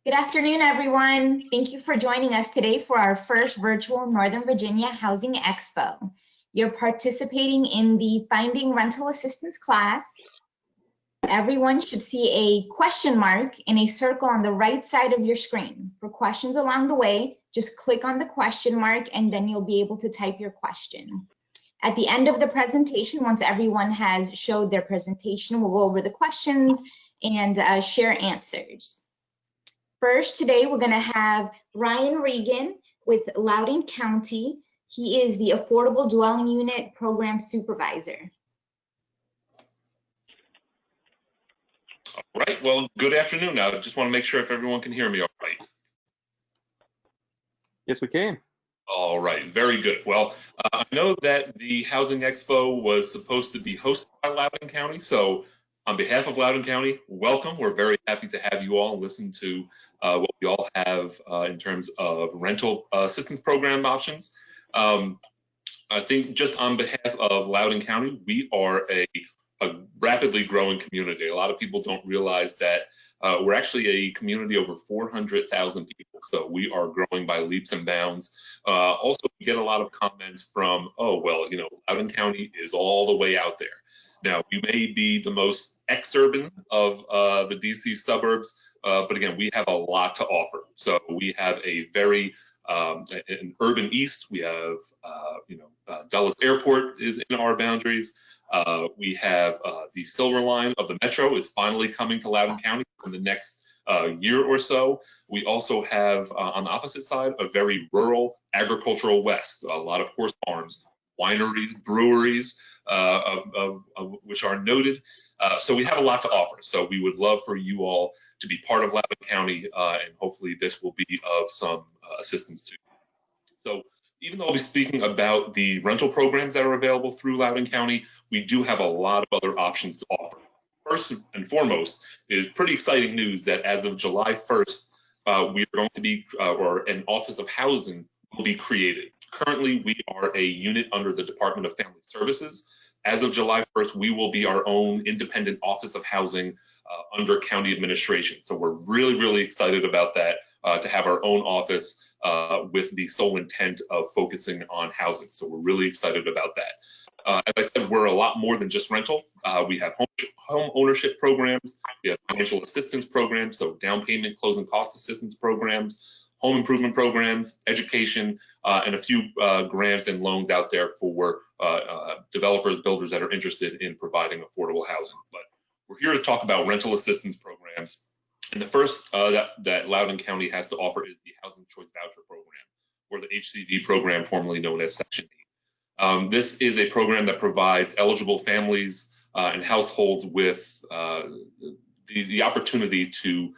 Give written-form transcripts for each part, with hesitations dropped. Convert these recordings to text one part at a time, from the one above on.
Good afternoon, everyone. Thank you for joining us today for our first virtual Northern Virginia Housing Expo. You're participating in the Finding Rental Assistance class. Everyone should see a question mark in a circle on the right side of your screen. For questions along the way, just click on the question mark and then you'll be able to type your question. At the end of the presentation, once everyone has showed their presentation, we'll go over the questions and share answers. First, today we're going to have Ryan Regan with Loudoun County. He is the Affordable Dwelling Unit Program Supervisor. All right, well, good afternoon. I just want to make sure if everyone can hear me all right. Yes, we can. All right, very good. Well, I know that the Housing Expo was supposed to be hosted by Loudoun County, so on behalf of Loudoun County, welcome. We're very happy to have you all listen to what we all have in terms of rental assistance program options. I think just on behalf of Loudoun County, we are a rapidly growing community. A lot of people don't realize that we're actually a community over 400,000 people. So we are growing by leaps and bounds. Also, we get a lot of comments from, oh, well, you know, Loudoun County is all the way out there. Now, we may be the most exurban of the DC suburbs, but again, we have a lot to offer. So we have a very an urban east. We have, Dulles Airport is in our boundaries. We have the Silver Line of the Metro is finally coming to Loudoun County in the next year or so. We also have on the opposite side a very rural agricultural west, a lot of horse farms, wineries, breweries, of which are noted. So we have a lot to offer. So we would love for you all to be part of Loudoun County, and hopefully this will be of some assistance to you. So even though I'll be speaking about the rental programs that are available through Loudoun County, we do have a lot of other options to offer. First and foremost is pretty exciting news that as of July 1st, we are going to be, or an Office of Housing will be created. Currently, we are a unit under the Department of Family Services. As of July 1st, we will be our own independent Office of Housing under county administration. So we're really, really excited about that, to have our own office with the sole intent of focusing on housing. So we're really excited about that. As I said, we're a lot more than just rental. We have home ownership programs, we have financial assistance programs, so down payment, closing cost assistance programs, home improvement programs, education, and a few grants and loans out there for developers, builders that are interested in providing affordable housing. But we're here to talk about rental assistance programs. And the first that Loudoun County has to offer is the Housing Choice Voucher Program, or the HCV program, formerly known as Section 8. This is a program that provides eligible families and households with the opportunity to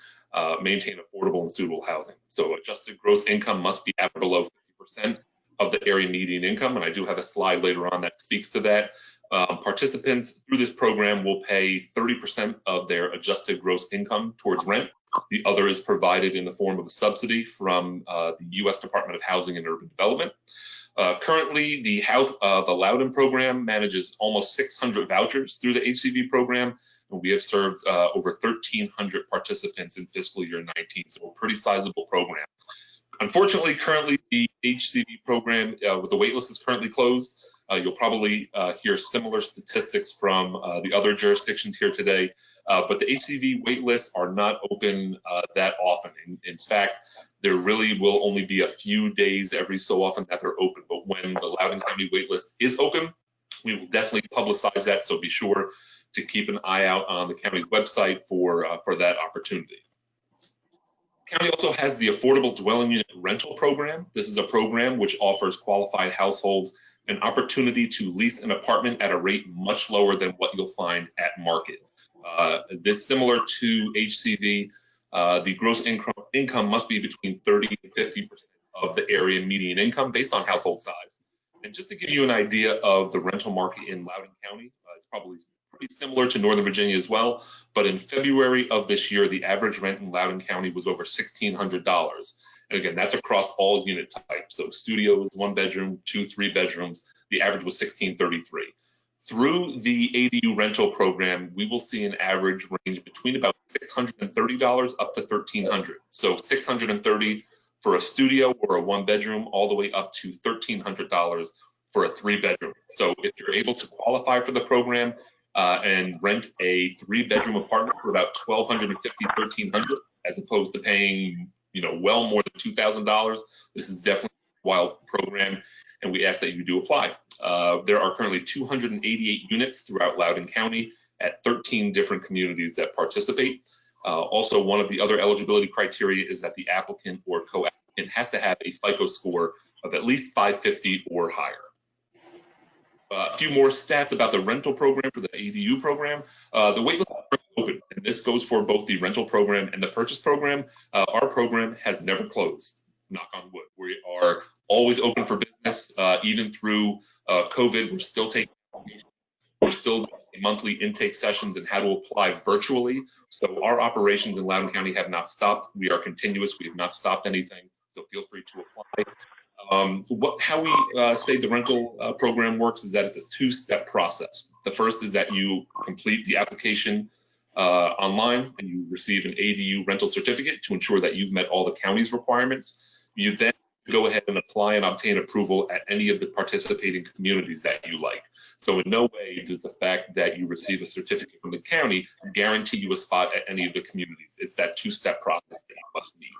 maintain affordable and suitable housing. So adjusted gross income must be at or below 50% of the area median income, and I do have a slide later on that speaks to that. Participants through this program will pay 30% of their adjusted gross income towards rent. The other is provided in the form of a subsidy from the U.S. Department of Housing and Urban Development. Currently, the Loudoun program manages almost 600 vouchers through the HCV program, and we have served over 1,300 participants in fiscal year 19, so a pretty sizable program. Unfortunately, currently the HCV program, the wait list is currently closed. You'll probably hear similar statistics from the other jurisdictions here today, but the HCV wait lists are not open that often. In fact, there really will only be a few days every so often that they're open. But when the Loudoun County wait list is open, we will definitely publicize that. So be sure to keep an eye out on the county's website for that opportunity. The county also has the Affordable Dwelling Unit Rental Program. This is a program which offers qualified households an opportunity to lease an apartment at a rate much lower than what you'll find at market. This, similar to HCV, the gross income must be between 30 and 50% of the area median income based on household size. And just to give you an idea of the rental market in Loudoun County, it's probably pretty similar to Northern Virginia as well, but in February of this year, the average rent in Loudoun County was over $1,600. And again, that's across all unit types. So studios, 1 bedroom, 2, 3 bedrooms, the average was $1,633. Through the ADU rental program, we will see an average range between about $630 up to $1,300. So $630 for a studio or a one bedroom, all the way up to $1,300 for a 3-bedroom. So if you're able to qualify for the program and rent a 3-bedroom apartment for about $1,250, $1,300, as opposed to paying, well more than $2,000, this is definitely a wild program, and we ask that you do apply. There are currently 288 units throughout Loudoun County at 13 different communities that participate. Also, one of the other eligibility criteria is that the applicant or co-applicant has to have a FICO score of at least 550 or higher. A few more stats about the rental program for the ADU program. The waitlist is open, and this goes for both the rental program and the purchase program. Our program has never closed, knock on wood. We are always open for business, even through COVID. We're still taking applications. We're still doing monthly intake sessions and how to apply virtually. So our operations in Loudoun County have not stopped. We are continuous. We have not stopped anything. So feel free to apply. How we say the rental program works is that it's a 2-step process. The first is that you complete the application online and you receive an ADU rental certificate to ensure that you've met all the county's requirements. You then go ahead and apply and obtain approval at any of the participating communities that you like. So in no way does the fact that you receive a certificate from the county guarantee you a spot at any of the communities. It's that 2-step process that you must need.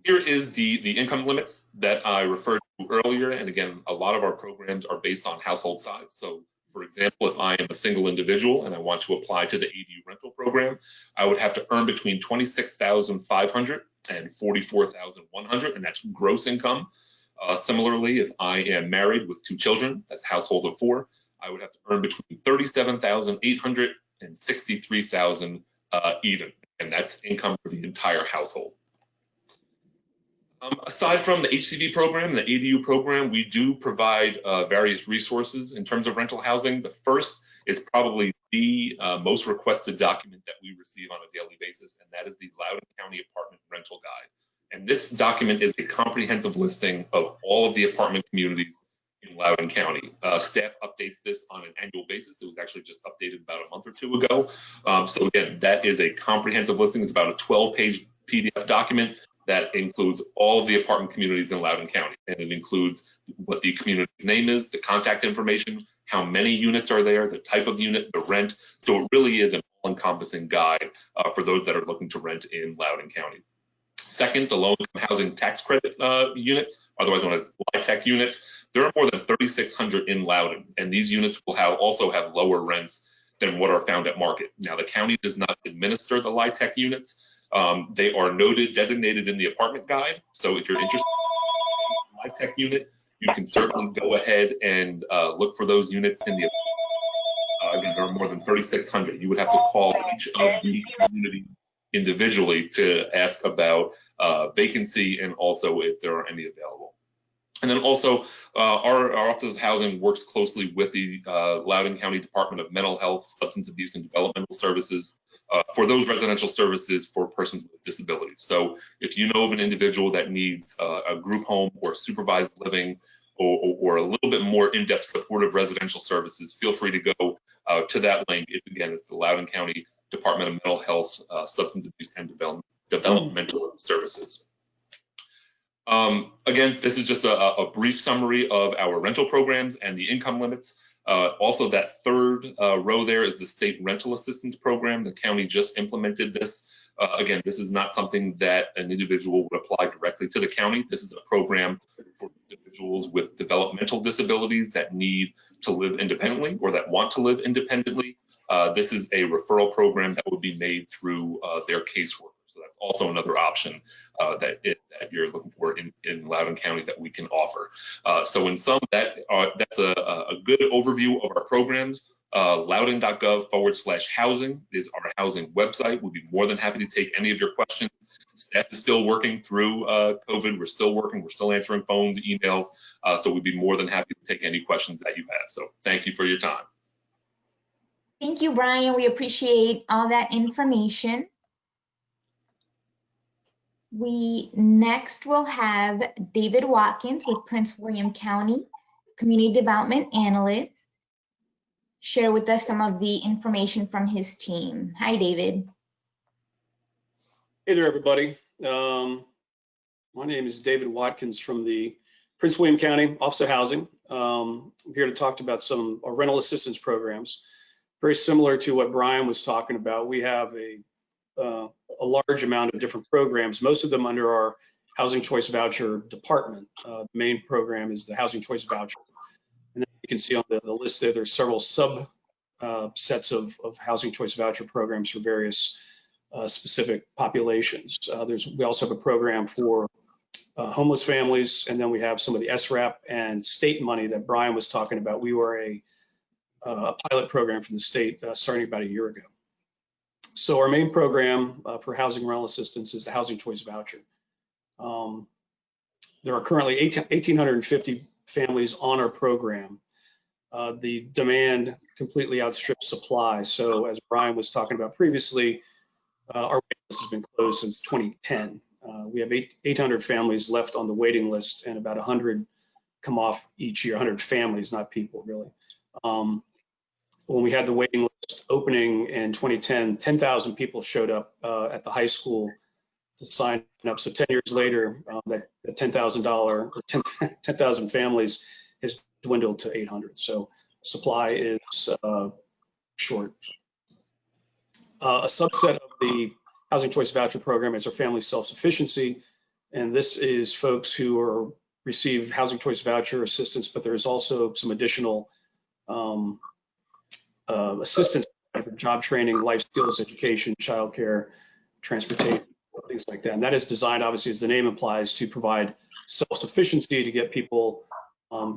Here is the income limits that I referred to earlier. And again, a lot of our programs are based on household size. So for example, if I am a single individual and I want to apply to the ADU rental program, I would have to earn between $26,500 and $44,100, and that's gross income. Similarly, if I am married with 2 children, that's a household of 4, I would have to earn between $37,800 and $63,000 even, and that's income for the entire household. Aside from the HCV program, the ADU program, we do provide various resources in terms of rental housing. The first is probably the most requested document that we receive on a daily basis, and that is the Loudoun County Apartment Rental Guide. And this document is a comprehensive listing of all of the apartment communities in Loudoun County. Staff updates this on an annual basis. It was actually just updated about a month or 2 ago. So again, that is a comprehensive listing. It's about a 12-page PDF document that includes all of the apartment communities in Loudoun County. And it includes what the community's name is, the contact information, how many units are there, the type of unit, the rent. So it really is an all-encompassing guide for those that are looking to rent in Loudoun County. Second, the low-income housing tax credit units, otherwise known as LIHTC units. There are more than 3,600 in Loudoun, and these units will also have lower rents than what are found at market. Now, the county does not administer the LIHTC units. They are designated in the apartment guide. So if you're interested in a LIHTC unit, you can certainly go ahead and look for those units in the again, there are more than 3,600. You would have to call each of the communities individually to ask about vacancy and also if there are any available. And then also, our Office of Housing works closely with the Loudoun County Department of Mental Health, Substance Abuse, and Developmental Services for those residential services for persons with disabilities. So if you know of an individual that needs a group home or supervised living or a little bit more in-depth supportive residential services, feel free to go to that link. Again, it's the Loudoun County Department of Mental Health, Substance Abuse, and Developmental Services. Again, this is just a brief summary of our rental programs and the income limits. Also, that third row there is the state rental assistance program. The county just implemented this. Again, this is not something that an individual would apply directly to the county. This is a program for individuals with developmental disabilities that need to live independently or that want to live independently. This is a referral program that would be made through their caseworker. So that's also another option that you're looking for in Loudoun County that we can offer. So in sum, that's a good overview of our programs. Loudoun.gov/housing is our housing website. We'll be more than happy to take any of your questions. Staff is still working through COVID. We're still working. We're still answering phones, emails. So we'd be more than happy to take any questions that you have. So thank you for your time. Thank you, Brian. We appreciate all that information. We next will have David Watkins with Prince William County Community Development Analyst. share with us some of the information from his team. Hi, David. Hey there, everybody. My name is David Watkins from the Prince William County Office of Housing. I'm here to talk about some rental assistance programs, very similar to what Brian was talking about. We have a large amount of different programs, most of them under our Housing Choice Voucher department. The main program is the Housing Choice Voucher. And then you can see on the list there, there's several sets of Housing Choice Voucher programs for various specific populations. We also have a program for homeless families, and then we have some of the SRAP and state money that Brian was talking about. We were a pilot program from the state starting about a year ago. So our main program for housing rental assistance is the Housing Choice Voucher. There are currently 1,850 families on our program. The demand completely outstrips supply. So as Brian was talking about previously, our waiting list has been closed since 2010. We have 800 families left on the waiting list, and about 100 come off each year. 100 families, not people, really. When we had the waiting list opening in 2010, 10,000 people showed up at the high school to sign up. So 10 years later, that $10,000 or 10,000 families has dwindled to 800. So supply is short. A subset of the Housing Choice Voucher program is our family self-sufficiency. And this is folks who receive Housing Choice Voucher assistance, but there is also some additional assistance for job training, life skills, education, childcare, transportation, things like that. And that is designed, obviously, as the name implies, to provide self-sufficiency, to get people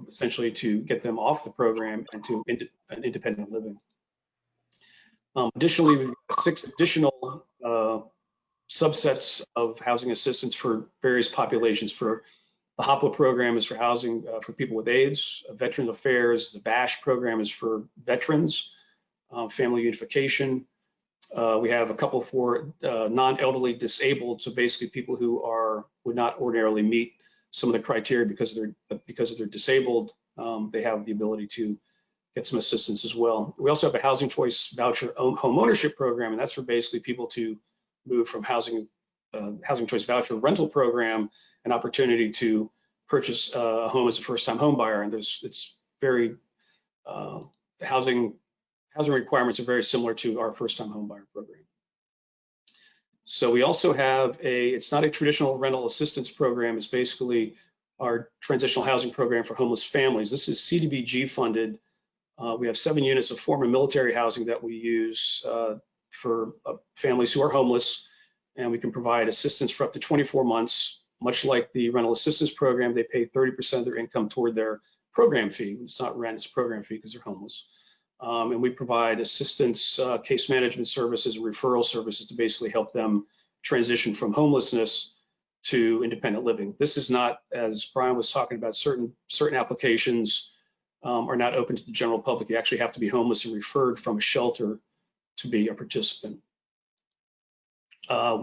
essentially to get them off the program and to an independent living. Additionally, we've got 6 additional subsets of housing assistance for various populations. For the HOPWA program is for housing for people with AIDS. Veteran Affairs, the BASH program is for veterans, family unification. We have a couple for non-elderly disabled, so basically people who would not ordinarily meet some of the criteria because they're disabled. They have the ability to get some assistance as well. We also have a Housing Choice Voucher home ownership program, and that's for basically people to move from Housing Choice Voucher rental program, an opportunity to purchase a home as a first-time home buyer. And it's very, the housing requirements are very similar to our first-time home buyer program. So we also have it's not a traditional rental assistance program, it's basically our transitional housing program for homeless families. This is CDBG funded. We have 7 units of former military housing that we use for families who are homeless, and we can provide assistance for up to 24 months. Much like the rental assistance program, they pay 30% of their income toward their program fee. It's not rent, it's program fee because they're homeless. And we provide assistance, case management services, referral services to basically help them transition from homelessness to independent living. This is not, as Brian was talking about, certain applications are not open to the general public. You actually have to be homeless and referred from a shelter to be a participant.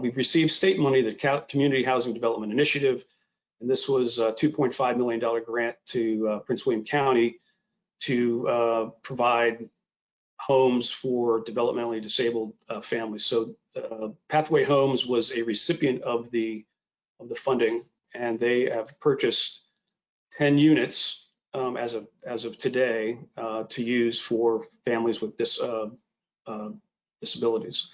We've received state money, the Community Housing Development Initiative, and this was a $2.5 million grant to Prince William County to provide homes for developmentally disabled families. So Pathway Homes was a recipient of the funding, and they have purchased 10 units as of today to use for families with disabilities.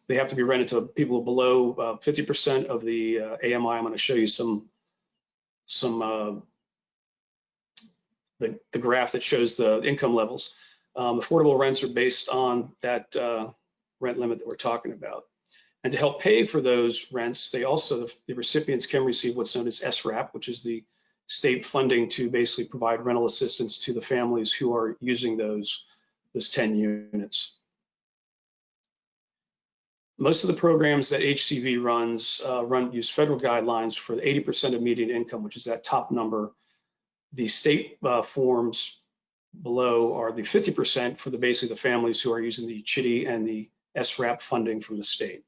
They have to be rented to people below 50% of the AMI. I'm going to show you the graph that shows the income levels. Affordable rents are based on that rent limit that we're talking about. And to help pay for those rents, the recipients can receive what's known as SRAP, which is the state funding to basically provide rental assistance to the families who are using those 10 units. Most of the programs that HCV runs use federal guidelines for the 80% of median income, which is that top number. The state forms below are the 50% for basically the families who are using the CHITI and the SRAP funding from the state.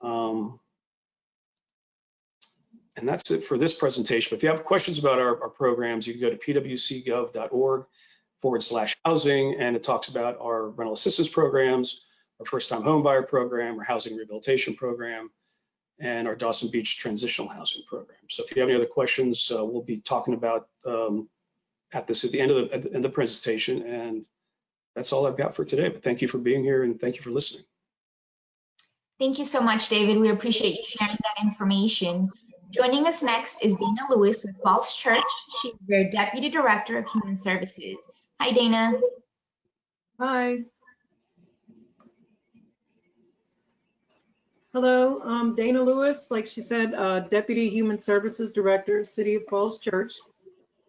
And that's it for this presentation. But if you have questions about our programs, you can go to pwcgov.org. /housing, and it talks about our rental assistance programs, our first-time home buyer program, our housing rehabilitation program, and our Dawson Beach transitional housing program. So if you have any other questions, we'll be talking about at the end of the presentation, and that's all I've got for today. But thank you for being here, and thank you for listening. Thank you so much, David. We appreciate you sharing that information. Joining us next is Dana Lewis with Falls Church. She's their Deputy Director of Human Services. Hi, Dana. Hi. Hello, I'm Dana Lewis, like she said, Deputy Human Services Director, City of Falls Church.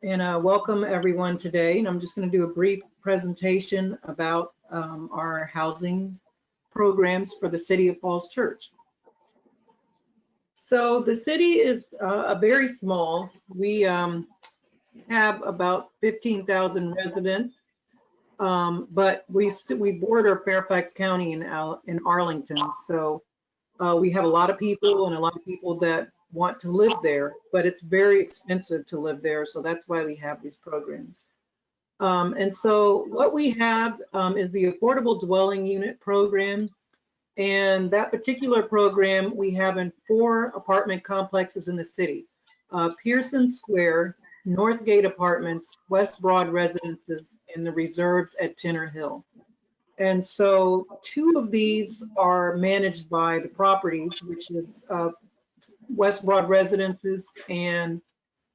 And welcome everyone today. And I'm just going to do a brief presentation about our housing programs for the City of Falls Church. So the city is a very small. We have about 15,000 residents, but we border Fairfax County in Arlington. So we have a lot of people and a lot of people that want to live there, but it's very expensive to live there. So that's why we have these programs. And so what we have is the Affordable Dwelling Unit program. And that particular program we have in 4 apartment complexes in the city. Pearson Square, Northgate Apartments, West Broad Residences, and the Reserves at Tinner Hill. And so 2 of these are managed by the properties, which is West Broad Residences and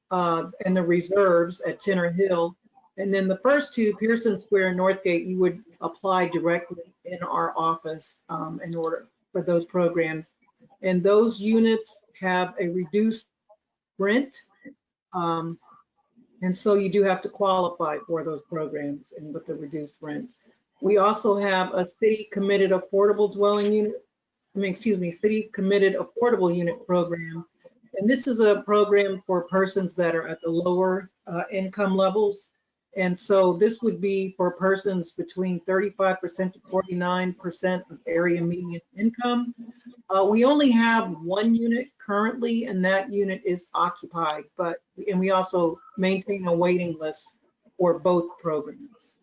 the Reserves at Tinner Hill. And then the first 2, Pearson Square and Northgate, you would apply directly in our office in order for those programs. And those units have a reduced rent. And so you do have to qualify for those programs and with the reduced rent. We also have a city committed affordable dwelling unit, city committed affordable unit program. And this is a program for persons that are at the lower income levels. And so this would be for persons between 35% to 49% of area median income. We only have 1 unit currently, and that unit is occupied, and we also maintain a waiting list for both programs.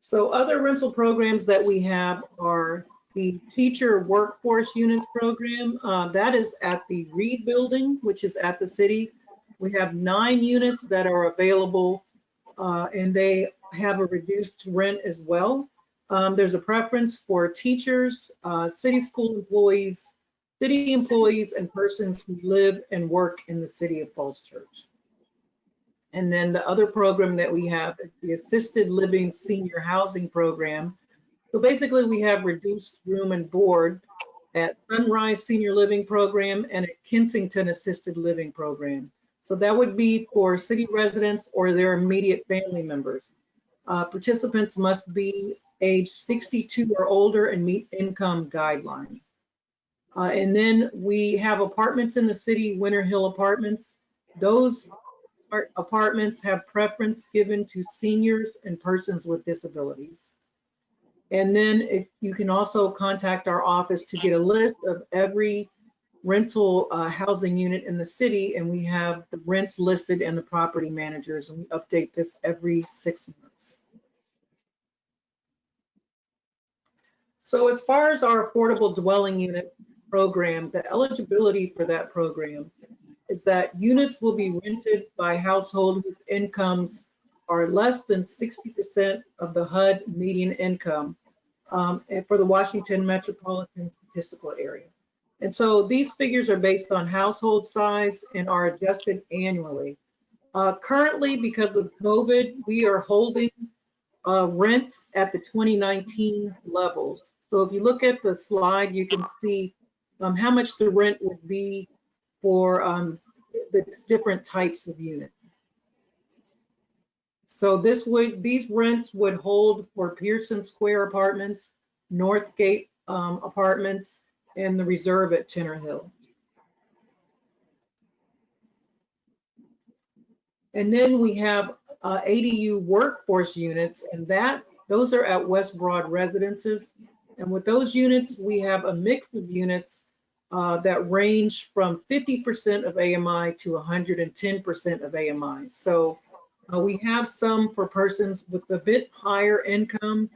So other rental programs that we have are the Teacher Workforce Units program. That is at the Reed Building, which is at the city. We have 9 units that are available, and they have a reduced rent as well. There's a preference for teachers, city school employees, city employees, and persons who live and work in the City of Falls Church. And then the other program that we have is the Assisted Living Senior Housing Program. So basically we have reduced room and board at Sunrise Senior Living Program and at Kensington Assisted Living Program. So that would be for city residents or their immediate family members. Participants must be age 62 or older and meet income guidelines. And then we have apartments in the city, Winter Hill Apartments. Those apartments have preference given to seniors and persons with disabilities. And then if you can also contact our office to get a list of every rental housing unit in the city, and we have the rents listed and the property managers, and we update this every 6 months. So as far as our affordable dwelling unit program, the eligibility for that program is that units will be rented by households whose incomes are less than 60% of the HUD median income for the Washington metropolitan statistical area. And so these figures are based on household size and are adjusted annually. Currently, because of COVID, we are holding rents at the 2019 levels. So if you look at the slide, you can see how much the rent would be for the different types of units. So these rents would hold for Pearson Square Apartments, Northgate Apartments, and the Reserve at Tinner Hill. And then we have ADU workforce units, and those are at West Broad Residences. And with those units, we have a mix of units that range from 50% of AMI to 110% of AMI. So we have some for persons with a bit higher income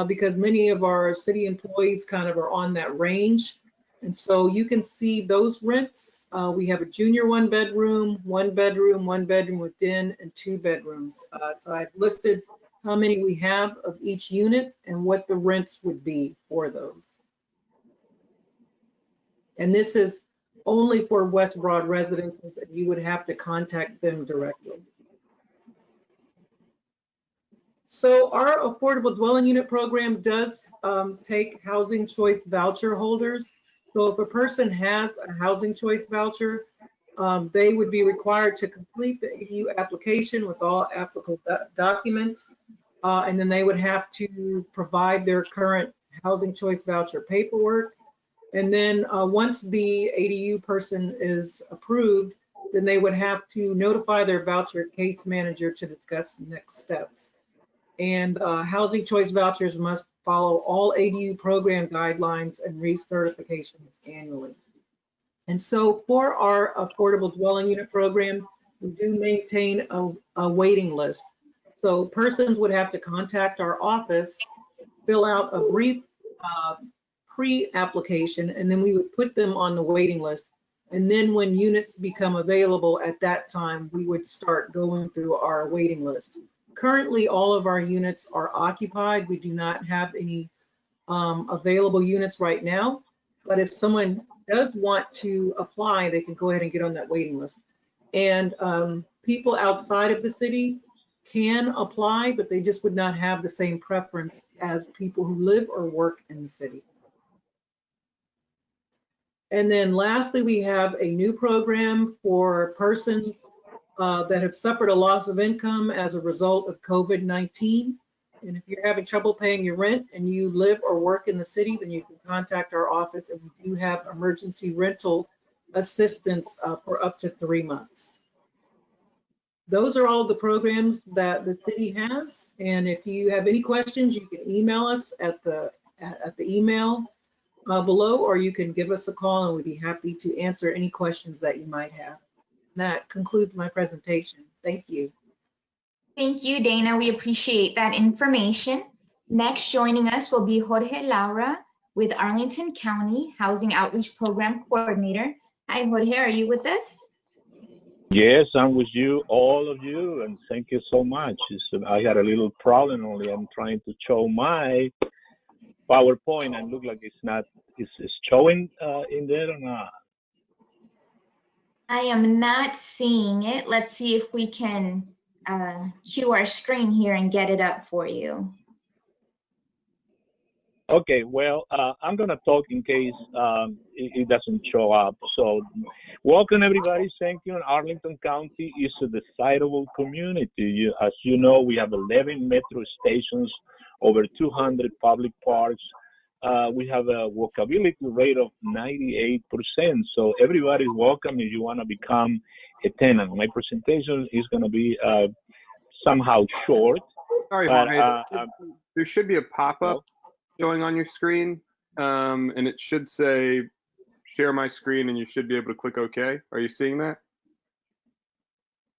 because many of our city employees kind of are on that range. And so you can see those rents. We have a junior one bedroom with den, and 2 bedrooms. So I've listed how many we have of each unit and what the rents would be for those. And this is only for West Broad residences, and you would have to contact them directly. So our affordable dwelling unit program does take housing choice voucher holders. So if a person has a housing choice voucher, they would be required to complete the ADU application with all applicable documents. And then they would have to provide their current housing choice voucher paperwork. And then once the ADU person is approved, then they would have to notify their voucher case manager to discuss next steps. And housing choice vouchers must follow all ADU program guidelines and recertifications annually. And so for our affordable dwelling unit program, we do maintain a waiting list. So persons would have to contact our office, fill out a brief pre-application, and then we would put them on the waiting list. And then when units become available at that time, we would start going through our waiting list. Currently, all of our units are occupied. We do not have any available units right now, but if someone does want to apply, they can go ahead and get on that waiting list. And people outside of the city can apply, but they just would not have the same preference as people who live or work in the city. And then lastly, we have a new program for persons that have suffered a loss of income as a result of COVID-19. And if you're having trouble paying your rent and you live or work in the city, then you can contact our office, and we do have emergency rental assistance for up to 3 months. Those are all the programs that the city has. And if you have any questions, you can email us at the email below, or you can give us a call, and we'd be happy to answer any questions that you might have. That concludes my presentation. Thank you. Thank you, Dana. We appreciate that information. Next, joining us will be Jorge Laura with Arlington County Housing Outreach Program Coordinator. Hi, Jorge, are you with us? Yes, I'm with you, all of you, and thank you so much. I had a little problem only. I'm trying to show my PowerPoint and look like it's showing in there or not? I am not seeing it. Let's see if we can cue our screen here and get it up for you. Okay, well, I'm going to talk in case it doesn't show up. So, welcome everybody. Thank you. Arlington County is a desirable community. As you know, we have 11 metro stations, over 200 public parks. We have a walkability rate of 98%. So everybody's welcome if you want to become a tenant. My presentation is going to be somehow short. Sorry, Jorge. There should be a pop-up showing on your screen, and it should say share my screen, and you should be able to click OK. Are you seeing that?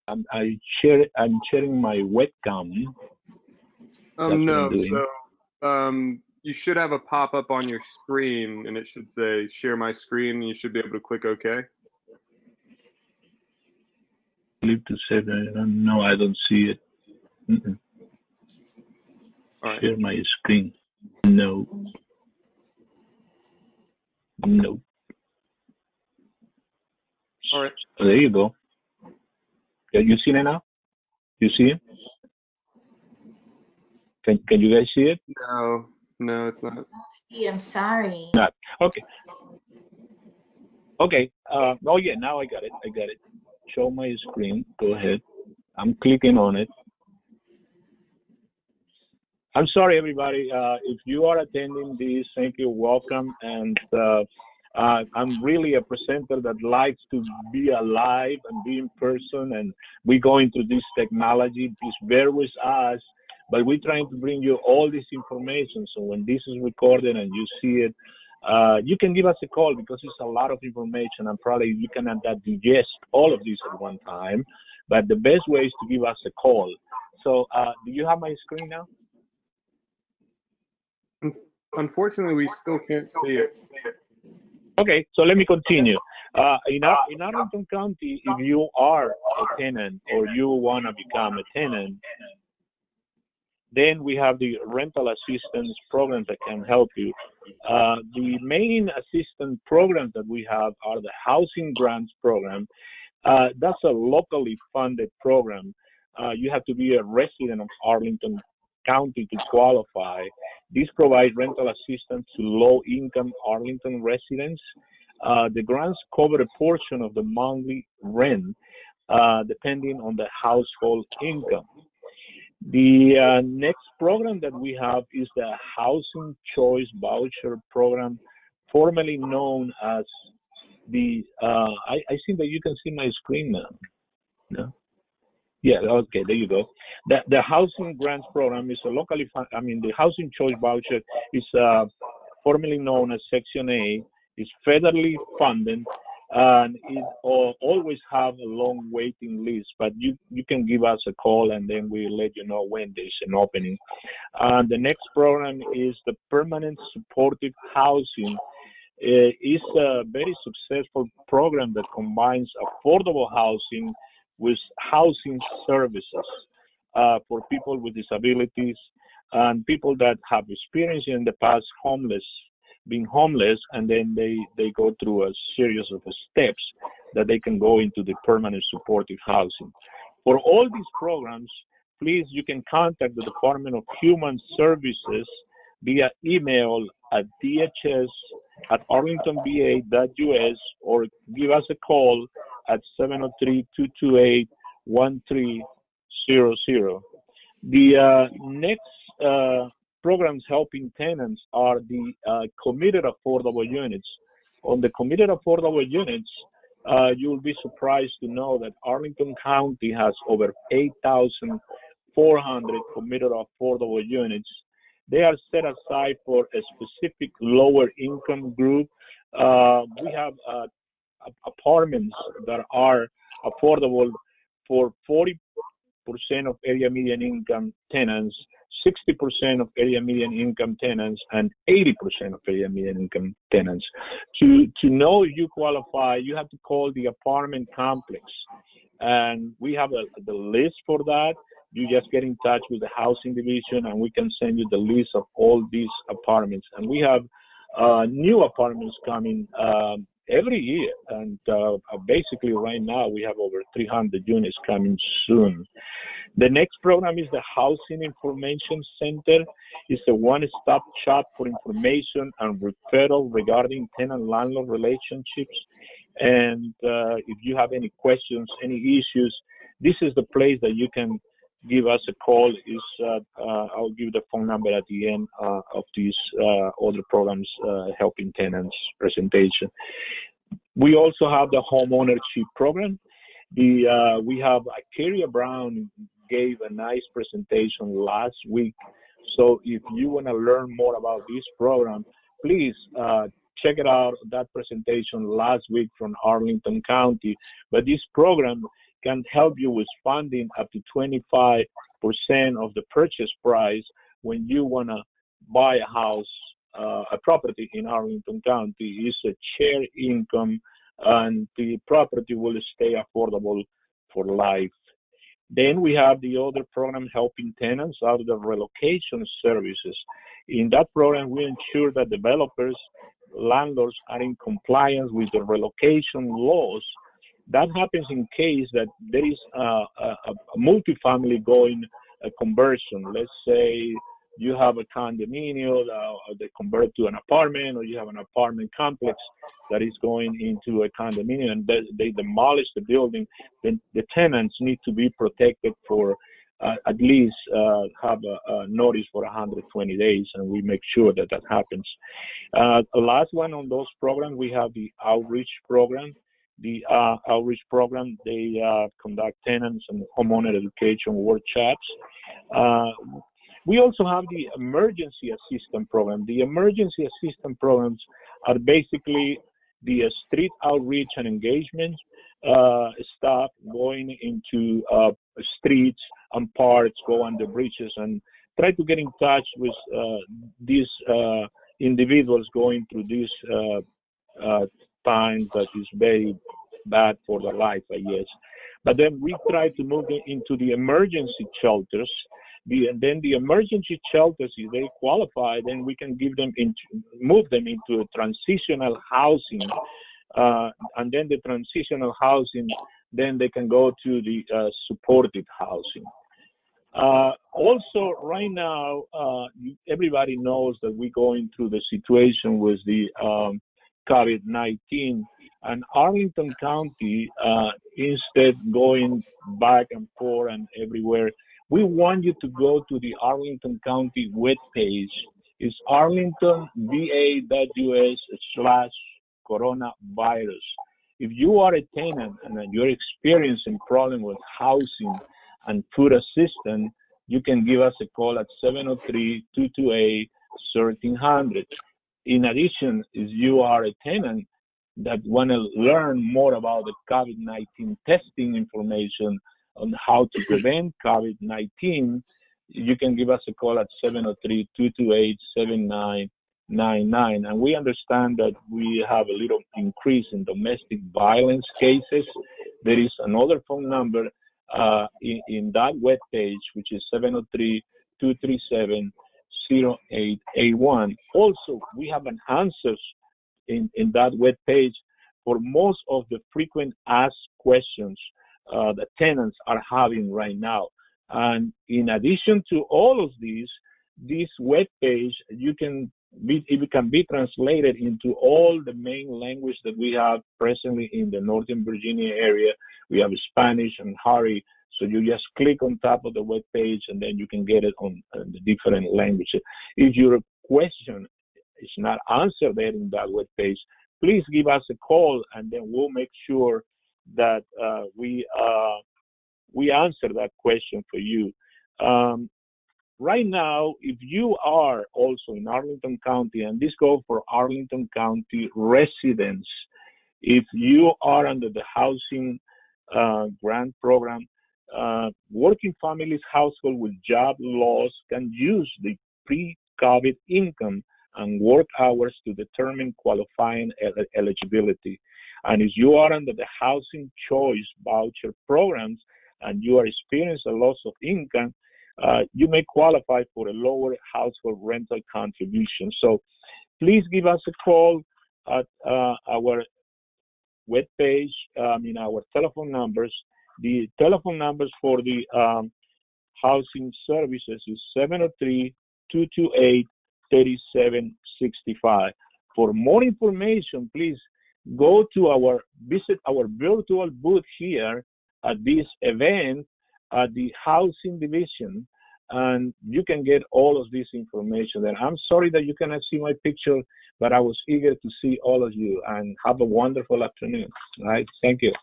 I'm sharing my webcam. No, so you should have a pop-up on your screen, and it should say share my screen, and you should be able to click OK. No, I don't see it. All right. Share my screen. No. No. All right. Oh, there you go. Can you see it now? You see it? Can you guys see it? No, it's not. I'm sorry. Not. Okay. Okay. Oh yeah, now I got it. Show my screen. Go ahead. I'm clicking on it. I'm sorry, everybody. If you are attending this, thank you, welcome. And I'm really a presenter that likes to be alive and be in person. And we're going through this technology. Please bear with us. But we're trying to bring you all this information. So when this is recorded and you see it, You can give us a call because it's a lot of information and probably you cannot digest all of this at one time. But the best way is to give us a call. So do you have my screen now? Unfortunately, we still can't see it. Okay, so let me continue. In Arlington County, if you are a tenant or you want to become a tenant, then we have the rental assistance programs that can help you. The main assistance programs that we have are the housing grants program. That's a locally funded program. You have to be a resident of Arlington County to qualify. This provides rental assistance to low-income Arlington residents. The grants cover a portion of the monthly rent, depending on the household income. The next program that we have is the Housing Choice Voucher Program, formerly known as the, I think that you can see my screen now. No? Yeah, okay, there you go. The Housing Grants Program is a locally, the Housing Choice Voucher is formerly known as Section A, is federally funded, and it always have a long waiting list, but you can give us a call and then we'll let you know when there's an opening. And the next program is the Permanent Supportive Housing. It's a very successful program that combines affordable housing with housing services for people with disabilities and people that have experienced in the past being homeless, and then they go through a series of steps that they can go into the permanent supportive housing. For all these programs, please, you can contact the Department of Human Services via email at dhs@arlingtonva.us or give us a call at 703-228-1300. The next programs helping tenants are the committed affordable units. On the committed affordable units, you'll be surprised to know that Arlington County has over 8,400 committed affordable units. They are set aside for a specific lower income group. We have apartments that are affordable for 40% of area median income tenants, 60% of area median income tenants, and 80% of area median income tenants. To know you qualify, you have to call the apartment complex. And we have the list for that. You just get in touch with the housing division and we can send you the list of all these apartments. And we have new apartments coming every year. And basically right now we have over 300 units coming soon. The next program is the Housing Information Center. It's a one-stop shop for information and referral regarding tenant-landlord relationships. And if you have any questions, any issues, this is the place that you can give us a call. I'll give the phone number at the end of these other programs helping tenants presentation. We also have the homeownership program. We have Carrie Brown gave a nice presentation last week. So if you want to learn more about this program, please check it out, that presentation last week from Arlington County. But this program can help you with funding up to 25% of the purchase price when you want to buy a house, a property in Arlington County. It's a share income and the property will stay affordable for life. Then we have the other program helping tenants out of the relocation services. In that program, we ensure that developers, landlords are in compliance with the relocation laws. That happens in case that there is a multifamily going a conversion. Let's say you have a condominium that convert to an apartment, or you have an apartment complex that is going into a condominium and they demolish the building, then the tenants need to be protected for at least have a notice for 120 days, and we make sure that that happens. The last one on those programs, we have the outreach program. The outreach program, they conduct tenants and homeowner education workshops. We also have the emergency assistance program. The emergency assistance programs are basically the street outreach and engagement staff going into streets and parks, go under bridges, and try to get in touch with these individuals going through this time that is very bad for their life, I guess. But then we try to move them into the emergency shelters. And then the emergency shelters, if they qualify, then we can move them into a transitional housing. And then the transitional housing, then they can go to the supported housing. Also, right now, everybody knows that we're going through the situation with the COVID-19, and Arlington County, instead going back and forth and everywhere, we want you to go to the Arlington County webpage. It's arlingtonva.us/coronavirus. If you are a tenant and you're experiencing problem with housing and food assistance, you can give us a call at 703-228-1300. In addition, if you are a tenant that want to learn more about the COVID-19 testing information on how to prevent COVID-19, you can give us a call at 703-228-7999. And we understand that we have a little increase in domestic violence cases. There is another phone number in that webpage, which is 703-237-0881. Also, we have an answers in that webpage for most of the frequent asked questions that tenants are having right now. And in addition to all of these, this webpage, it can be translated into all the main language that we have presently in the Northern Virginia area. We have Spanish and Hari, so you just click on top of the webpage and then you can get it on the different languages. If your question is not answered there in that webpage, please give us a call and then we'll make sure that we answer that question for you. Right now, if you are also in Arlington County, and this goes for Arlington County residents, if you are under the housing grant program, working families household with job loss can use the pre-COVID income and work hours to determine qualifying eligibility. And if you are under the housing choice voucher programs and you are experiencing a loss of income, you may qualify for a lower household rental contribution. So please give us a call at our webpage, our telephone numbers. The telephone numbers for the housing services is 703-228-3765. For more information, please visit our virtual booth here at this event at the housing division, and you can get all of this information there. I'm sorry that you cannot see my picture, but I was eager to see all of you, and have a wonderful afternoon. All right, thank you.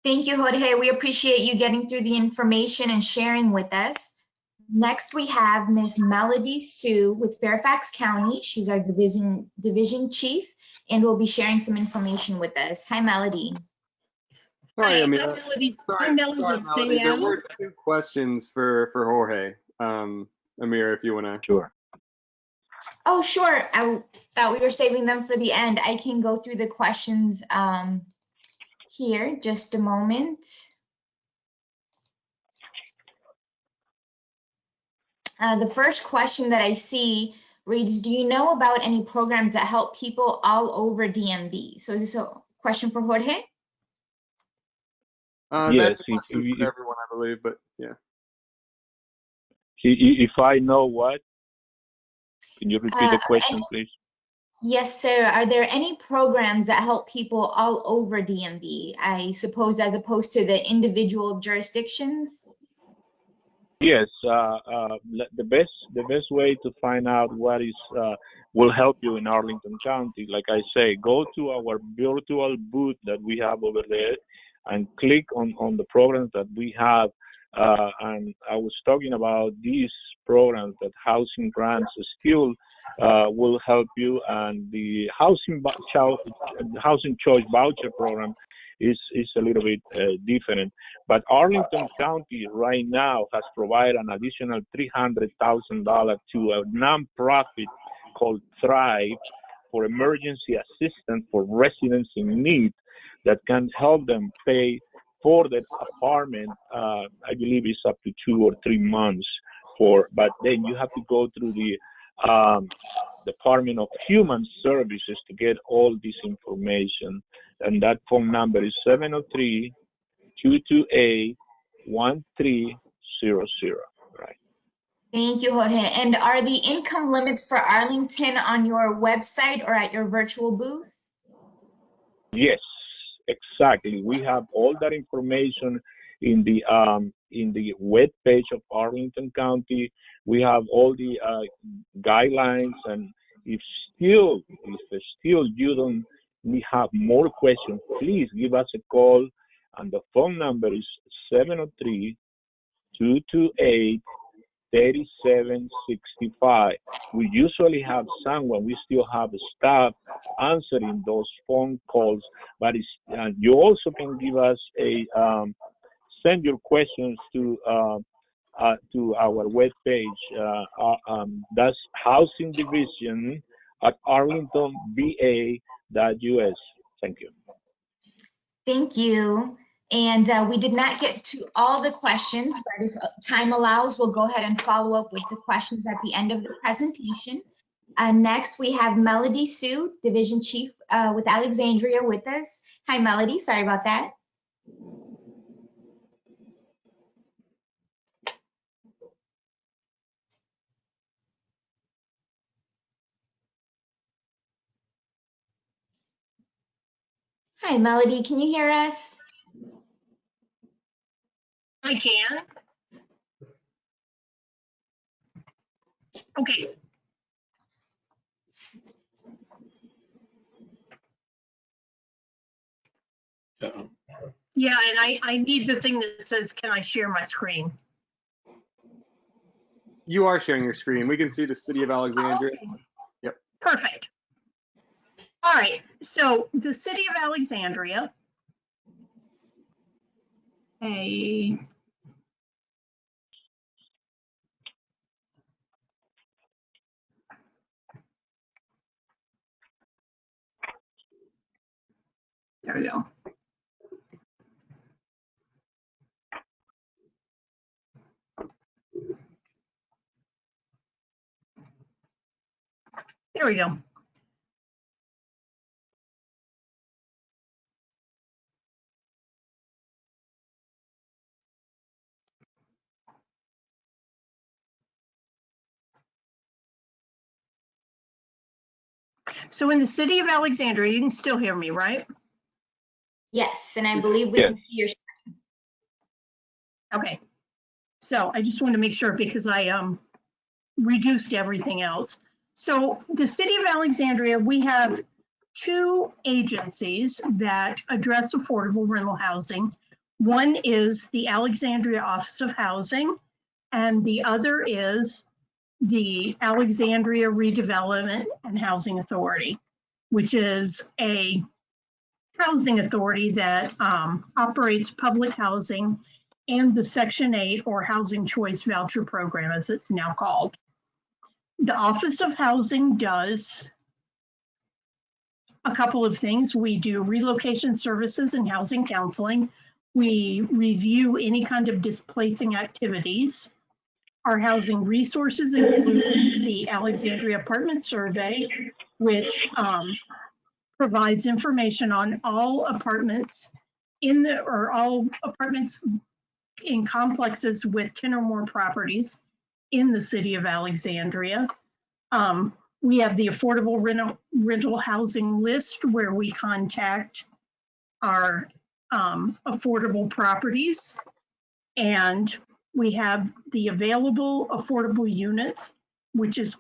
Thank you, Jorge. We appreciate you getting through the information and sharing with us. Next, we have Ms. Melody Sue with Fairfax County. She's our division chief and will be sharing some information with us. Hi, Melody. Sorry, I'm Amira. Melody. Sorry, I'm Melody Melody. There Sayal. were two questions for Jorge. Amira, if you want to. Sure. Oh, sure. I thought we were saving them for the end. I can go through the questions here. Just a moment. The first question that I see reads, do you know about any programs that help people all over DMV? So is this a question for Jorge? That's Yes, a question for everyone, I believe, but yeah. If I know what? Can you repeat the question, please? Yes, sir. Are there any programs that help people all over DMV? I suppose as opposed to the individual jurisdictions? Yes, the best way to find out what is will help you in Arlington County, like I say, go to our virtual booth that we have over there and click on the programs that we have. And I was talking about these programs that housing grants, skilled will help you. And the housing choice voucher program is a little bit different. But Arlington County right now has provided an additional $300,000 to a nonprofit called Thrive for emergency assistance for residents in need that can help them pay for the apartment. I believe it's up to 2 or 3 months but then you have to go through the Department of Human Services to get all this information. And that phone number is 703-228-1300, right? Thank you, Jorge. And are the income limits for Arlington on your website or at your virtual booth? Yes, exactly. We have all that information in the web page of Arlington County. We have all the guidelines, and if still you don't have more questions, please give us a call, and the phone number is 703-228-3765. We usually have someone, we still have staff answering those phone calls, but you also can give us send your questions to our webpage. That's Housing Division at arlingtonva.us. Thank you. Thank you. And we did not get to all the questions, but if time allows, we'll go ahead and follow up with the questions at the end of the presentation. Next, we have Melody Sue, Division Chief with Alexandria with us. Hi, Melody. Sorry about that. Hi, Melody. Can you hear us? I can. Okay. Uh-oh. Yeah, and I need the thing that says, can I share my screen? You are sharing your screen. We can see the city of Alexandria. Okay. Yep. Perfect. All right, so the city of Alexandria, there we go. There we go. So in the city of Alexandria, you can still hear me, right? Yes, and I believe we can see your. Okay. So I just wanted to make sure because I reduced everything else. So the city of Alexandria, we have 2 agencies that address affordable rental housing. One is the Alexandria Office of Housing, and the other is the Alexandria Redevelopment and Housing Authority, which is a housing authority that operates public housing and the Section 8 or Housing Choice Voucher Program, as it's now called. The Office of Housing does a couple of things. We do relocation services and housing counseling. We review any kind of displacing activities. Our housing resources include the Alexandria Apartment Survey, which provides information on all apartments all apartments in complexes with 10 or more properties in the city of Alexandria. We have the affordable rental housing list where we contact our affordable properties, and we have the available affordable units, which is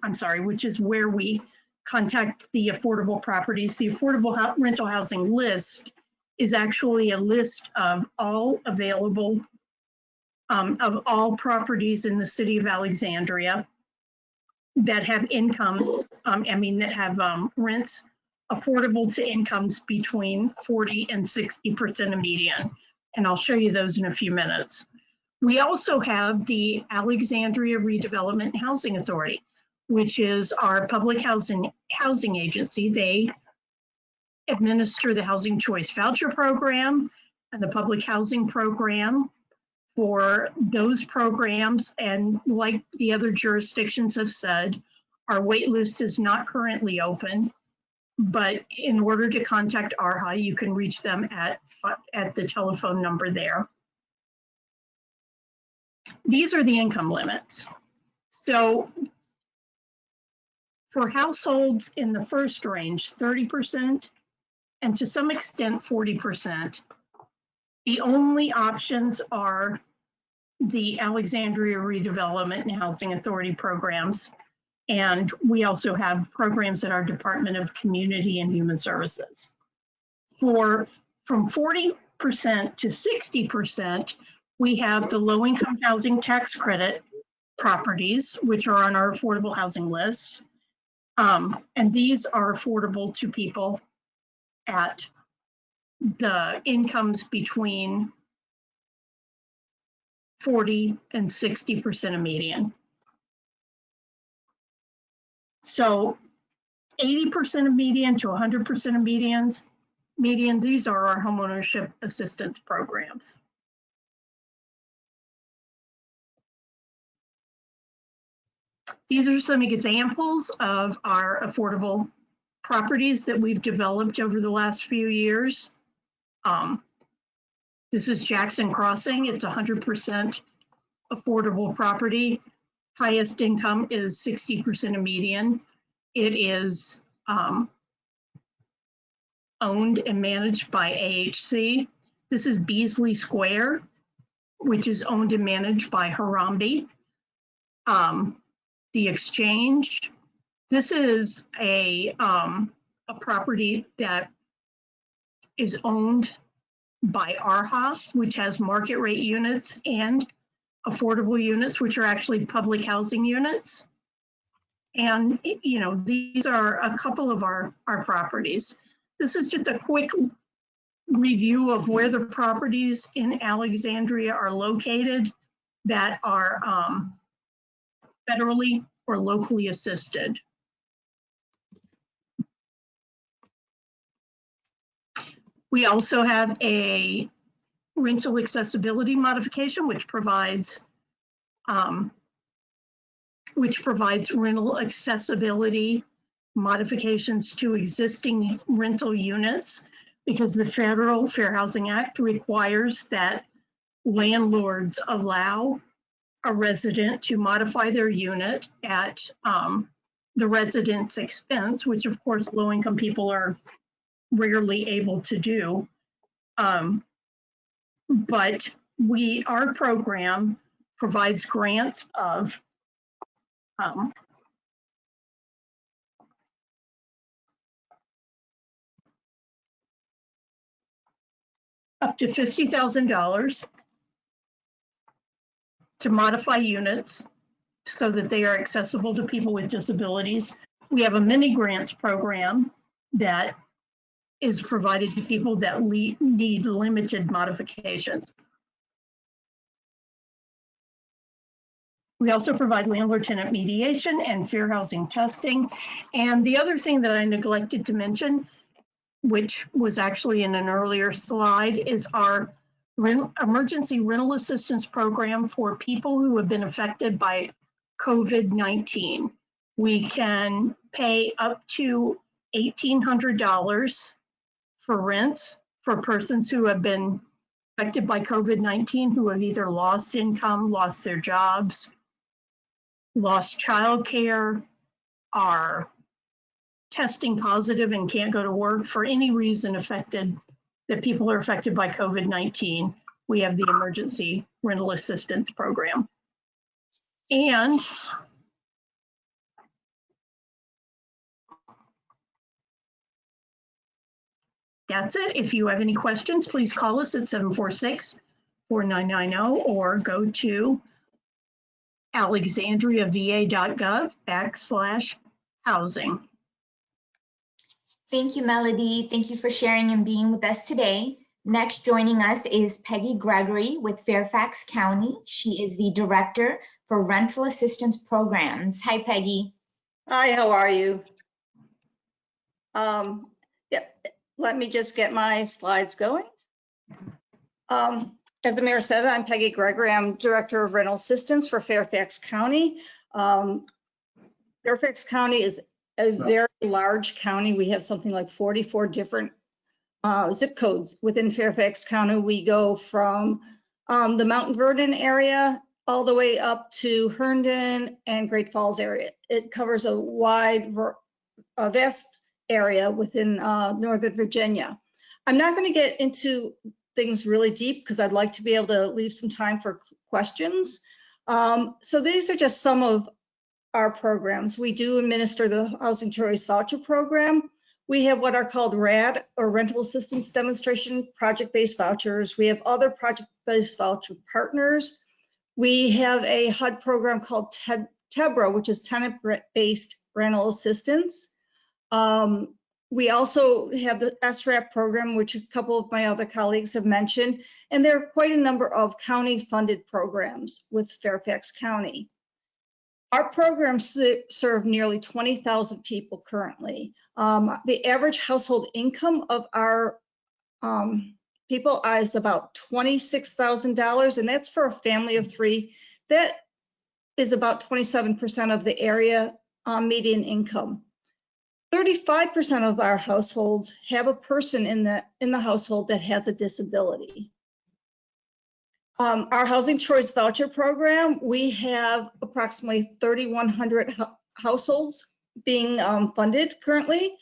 where we contact the affordable properties. The affordable rental housing list is actually a list of all available of all properties in the city of Alexandria. that have incomes, that have rents affordable to incomes between 40 and 60% of median. And I'll show you those in a few minutes. We also have the Alexandria Redevelopment and Housing Authority, which is our public housing agency. They administer the Housing Choice Voucher Program and the Public Housing Program. For those programs, and like the other jurisdictions have said, our wait list is not currently open, but in order to contact ARHA, you can reach them at the telephone number there. These are the income limits. So for households in the first range, 30%, and to some extent 40%, the only options are the Alexandria Redevelopment and Housing Authority programs. And we also have programs at our Department of Community and Human Services. From 40% to 60%, we have the low-income housing tax credit properties, which are on our affordable housing list. And these are affordable to people at the incomes between 40 and 60% of median. So 80% of median to 100% of median, these are our homeownership assistance programs. These are some examples of our affordable properties that we've developed over the last few years. This is Jackson Crossing. It's 100% affordable property. Highest income is 60% of median. It is owned and managed by AHC. This is Beasley Square, which is owned and managed by Harambee. The Exchange. This is a property that is owned by ARHA, which has market rate units and affordable units, which are actually public housing units. And, these are a couple of our properties. This is just a quick review of where the properties in Alexandria are located that are federally or locally assisted. We also have a rental accessibility modification, which provides rental accessibility modifications to existing rental units, because the Federal Fair Housing Act requires that landlords allow a resident to modify their unit at the resident's expense, which of course low-income people are rarely able to do. But our program provides grants of up to $50,000 to modify units so that they are accessible to people with disabilities. We have a mini grants program that is provided to people that need limited modifications. We also provide landlord-tenant mediation and fair housing testing. And the other thing that I neglected to mention, which was actually in an earlier slide, is our emergency rental assistance program for people who have been affected by COVID-19. We can pay up to $1,800 for rents for persons who have been affected by COVID-19, who have either lost income, lost their jobs, lost childcare, are testing positive and can't go to work for any reason that people are affected by COVID-19. We have the emergency rental assistance program. And that's it. If you have any questions, please call us at 746-4990 or go to alexandriava.gov/housing. Thank you, Melody. Thank you for sharing and being with us today. Next, joining us is Peggy Gregory with Fairfax County. She is the Director for Rental Assistance Programs. Hi, Peggy. Hi, how are you? Yeah, let me just get my slides going. As the mayor said, I'm Peggy Gregory. I'm Director of Rental Assistance for Fairfax County. Fairfax County is a very large county. We have something like 44 different zip codes within Fairfax County. We go from the Mount Vernon area all the way up to Herndon and Great Falls area. It covers a wide, vast area within Northern Virginia. I'm not going to get into things really deep because I'd like to be able to leave some time for questions. So these are just some of our programs. We do administer the Housing Choice Voucher Program. We have what are called RAD, or Rental Assistance Demonstration Project-Based Vouchers. We have other project-based voucher partners. We have a HUD program called TEBRA, which is Tenant-Based Rental Assistance. We also have the SRAP program, which a couple of my other colleagues have mentioned, and there are quite a number of county-funded programs with Fairfax County. Our programs serve nearly 20,000 people currently. The average household income of our people is about $26,000, and that's for a family of 3. That is about 27% of the area median income. 35% of our households have a person in the household that has a disability. Our Housing Choice Voucher Program, we have approximately 3,100 households being funded currently,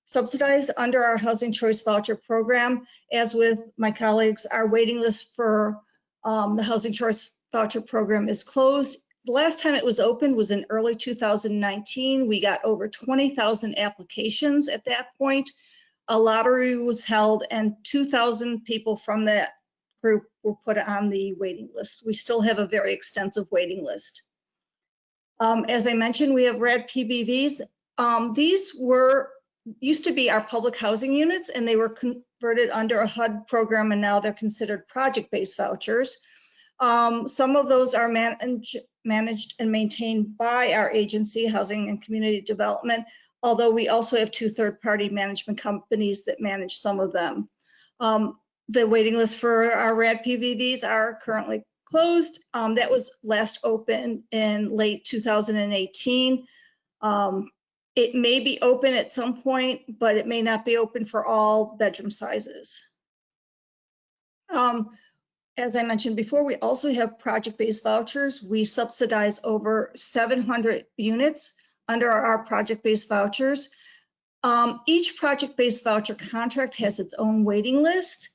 subsidized under our Housing Choice Voucher Program. As with my colleagues, our waiting list for the Housing Choice Voucher Program is closed. The last time it was opened was in early 2019. We got over 20,000 applications at that point. A lottery was held and 2,000 people from that group were put on the waiting list. We still have a very extensive waiting list. As I mentioned, we have RAD PBVs. These used to be our public housing units, and they were converted under a HUD program, and now they're considered project-based vouchers. Some of those are managed and maintained by our agency, Housing and Community Development, although we also have 2 third-party management companies that manage some of them. The waiting list for our RAD PBVs are currently closed. That was last open in late 2018. It may be open at some point, but it may not be open for all bedroom sizes. As I mentioned before, we also have project-based vouchers. We subsidize over 700 units under our project-based vouchers. Each project-based voucher contract has its own waiting list.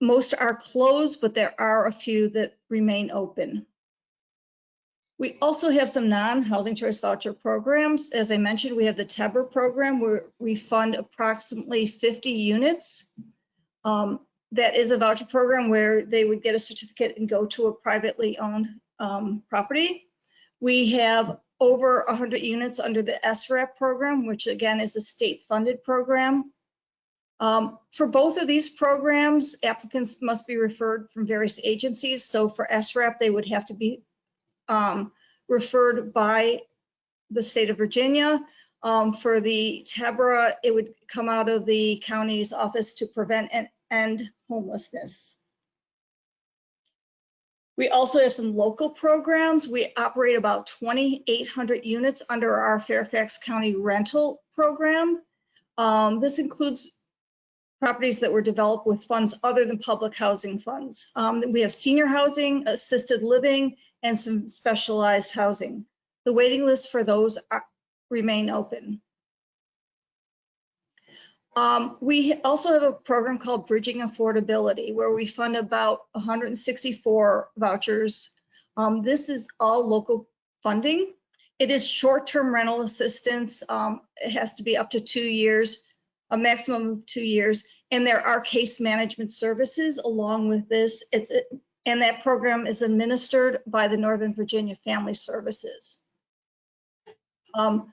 Most are closed, but there are a few that remain open. We also have some non-Housing Choice Voucher programs. As I mentioned, we have the TEBRA program where we fund approximately 50 units. That is a voucher program where they would get a certificate and go to a privately owned property. We have over 100 units under the SRAP program, which again is a state-funded program. For both of these programs, applicants must be referred from various agencies. So for SRAP, they would have to be referred by the state of Virginia. For the TEBRA, it would come out of the county's Office to Prevent and End Homelessness. We also have some local programs. We operate about 2,800 units under our Fairfax County rental program. This includes properties that were developed with funds other than public housing funds. We have senior housing, assisted living, and some specialized housing. The waiting lists for those remain open. We also have a program called Bridging Affordability, where we fund about 164 vouchers. This is all local funding. It is short-term rental assistance. It has to be up to 2 years, a maximum of 2 years, and there are case management services along with this. It's and that program is administered by the Northern Virginia Family Services. Due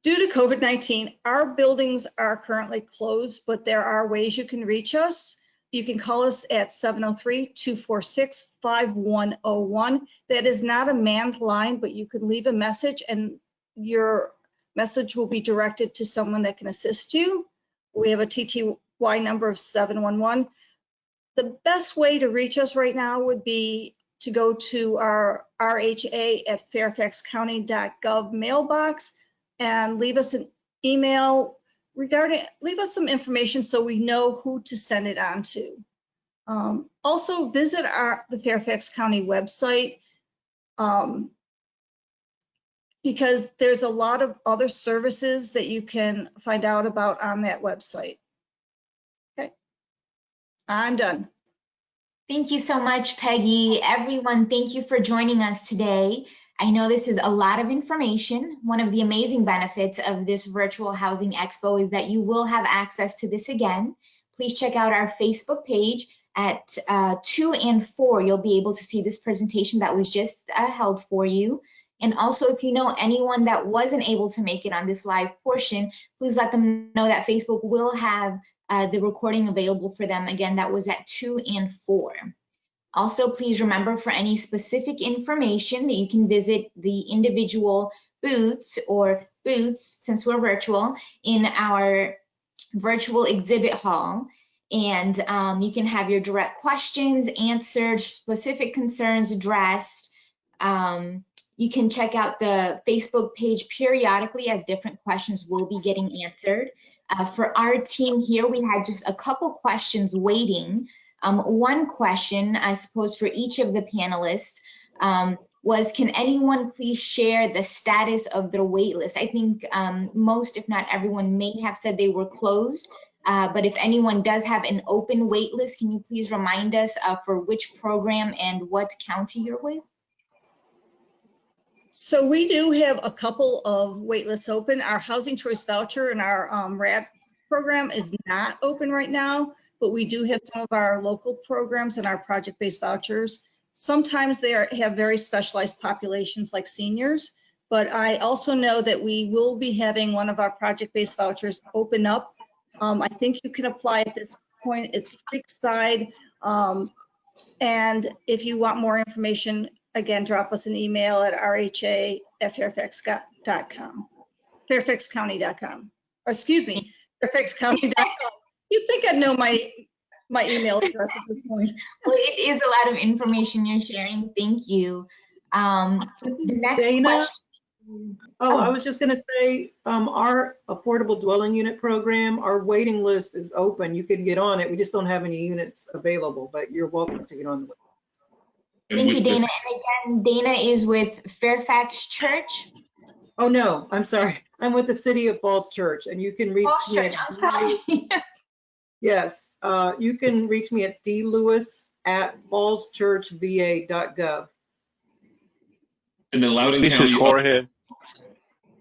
to COVID-19, our buildings are currently closed, but there are ways you can reach us. You can call us at 703-246-5101. That is not a manned line, but you can leave a message and your message will be directed to someone that can assist you. We have a TTY number of 711. The best way to reach us right now would be to go to our rha@fairfaxcounty.gov mailbox and leave us an email leave us some information so we know who to send it on to. Also visit the Fairfax County website because there's a lot of other services that you can find out about on that website. Okay, I'm done. Thank you so much, Peggy. Everyone, thank you for joining us today. I know this is a lot of information. One of the amazing benefits of this virtual housing expo is that you will have access to this again. Please check out our Facebook page at 2 and 4. You'll be able to see this presentation that was just held for you. And also, if you know anyone that wasn't able to make it on this live portion, please let them know that Facebook will have the recording available for them. Again, that was at 2 and 4. Also, please remember for any specific information that you can visit the individual booths since we're virtual in our virtual exhibit hall. And you can have your direct questions answered, specific concerns addressed. You can check out the Facebook page periodically as different questions will be getting answered. For our team here, we had just a couple questions waiting. One question, I suppose, for each of the panelists was, can anyone please share the status of their wait list? I think most, if not everyone, may have said they were closed, but if anyone does have an open wait list, can you please remind us for which program and what county you're with? So we do have a couple of wait lists open. Our Housing Choice Voucher and our RAD program is not open right now, but we do have some of our local programs and our project-based vouchers. Sometimes they have very specialized populations like seniors, but I also know that we will be having one of our project-based vouchers open up. I think you can apply at this point. It's Creekside. And if you want more information, again, drop us an email at rha@fairfaxcounty.com. Or excuse me, fairfaxcounty.com. You'd think I'd know my email address at this point. Well, it is a lot of information you're sharing. Thank you. The next Dana? question. I was just gonna say, our affordable dwelling unit program, our waiting list is open. You can get on it. We just don't have any units available, but you're welcome to get on the list. Thank you, Dana. And again, Dana is with Fairfax Church. Oh, no, I'm sorry. I'm with the City of Falls Church, and you can reach Falls me Church, at I'm sorry. Yes, you can reach me at dlewis@fallschurchva.gov. And then Loudoun This is County, Jorge.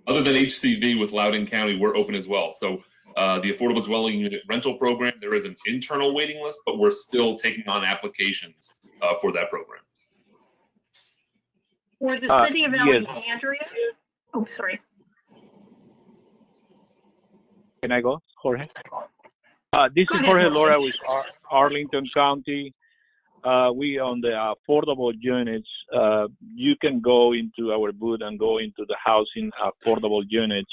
other than HCV with Loudoun County, we're open as well. So the Affordable Dwelling Unit Rental Program, there is an internal waiting list, but we're still taking on applications for that program. For the city of Yes. Alexandria. Oh, sorry. Can I go, Jorge? This Go is ahead, Jorge Jorge. Laura with Arlington County. We on the affordable units. You can go into our booth and go into the housing affordable units.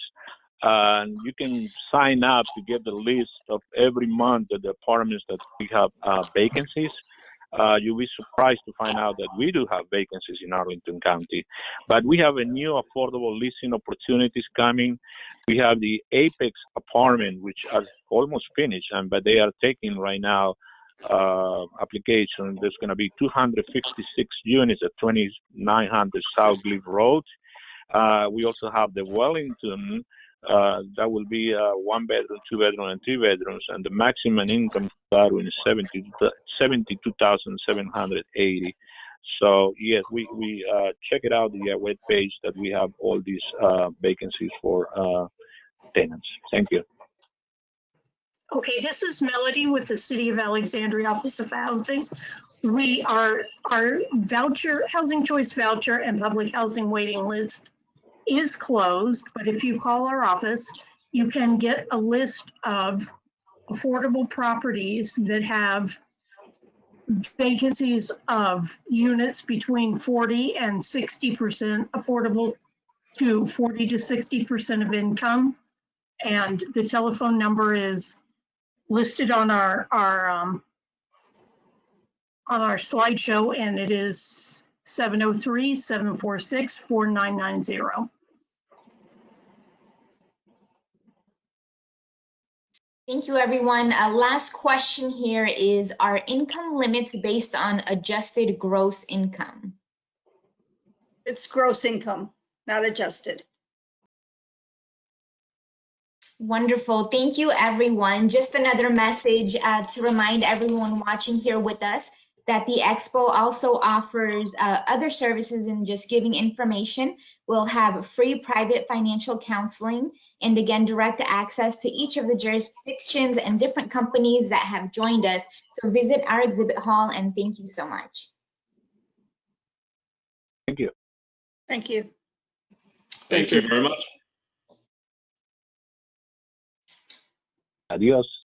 And you can sign up to get the list of every month of the apartments that we have vacancies. You'll be surprised to find out that we do have vacancies in Arlington County. But we have a new affordable leasing opportunities coming. We have the Apex apartment, which are almost finished, but they are taking right now application. There's going to be 256 units at 2900 South Gleave Road. We also have the Wellington. That will be 1 bedroom, 2 bedroom, and 3 bedrooms, and the maximum income starting is 72,780. So yes, we check it out, the web page that we have all these vacancies for tenants. Thank you. Okay, this is Melody with the City of Alexandria Office of Housing. our voucher, housing choice voucher and public housing waiting list is closed, but if you call our office, you can get a list of affordable properties that have vacancies of units between 40 and 60% affordable to 40 to 60% of income. And the telephone number is listed on our slideshow, and it is 703-746-4990. Thank you, everyone. Last question here is, are income limits based on adjusted gross income? It's gross income, not adjusted. Wonderful. Thank you, everyone. Just another message to remind everyone watching here with us that the Expo also offers other services and just giving information. We'll have free private financial counseling and again, direct access to each of the jurisdictions and different companies that have joined us. So visit our exhibit hall and thank you so much. Thank you. Thank you. Thank you very much. Adios.